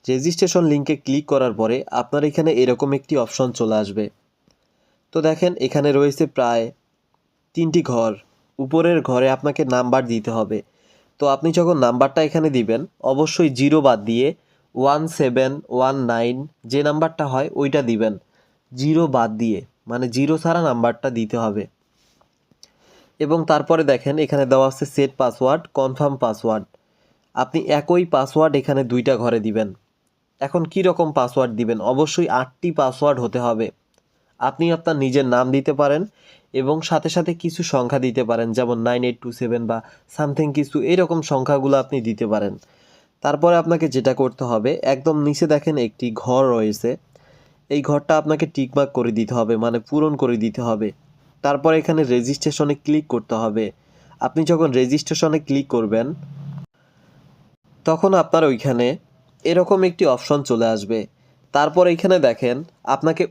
Registration লিঙ্কে click করার পরে আপনার এখানে এরকম একটি অপশন চলে আসবে। তো দেখেন এখানে রয়েছে প্রায় 3টি ঘর। উপরের ঘরে আপনাকে নাম্বার দিতে হবে। তো আপনি যখন নাম্বারটা এখানে দিবেন অবশ্যই 0 বাদ দিয়ে 1719 যে নাম্বারটা হয় ওইটা দিবেন। 0 বাদ দিয়ে, মানে 0 ছাড়া নাম্বারটা দিতে হবে। এবং তারপরে দেখেন এখানে দেওয়া আছে সেট পাসওয়ার্ড, কনফার্ম পাসওয়ার্ড। আপনি একই পাসওয়ার্ড এখানে 2টা ঘরে দিবেন। এখন কি রকম পাসওয়ার্ড দিবেন? অবশ্যই 8টি পাসওয়ার্ড হতে হবে। আপনি আপনার নিজের নাম দিতে পারেন এবং সাথে সাথে কিছু সংখ্যা দিতে পারেন, যেমন 9827 বা সামথিং কিছু এরকম সংখ্যাগুলো আপনি দিতে পারেন। তারপরে আপনাকে যেটা করতে হবে, একদম নিচে দেখেন একটি ঘর রয়েছে, এই ঘরটা আপনাকে টিকমার্ক করে দিতে হবে, মানে পূরণ করে দিতে হবে। তারপর এখানে রেজিস্ট্রেশনে ক্লিক করতে হবে। আপনি যখন রেজিস্ট্রেশনে ক্লিক করবেন তখন আপনার ওইখানে এরকম একটি অপশন চলে আসবে। তারপর এখানে দেখেন আপনাকে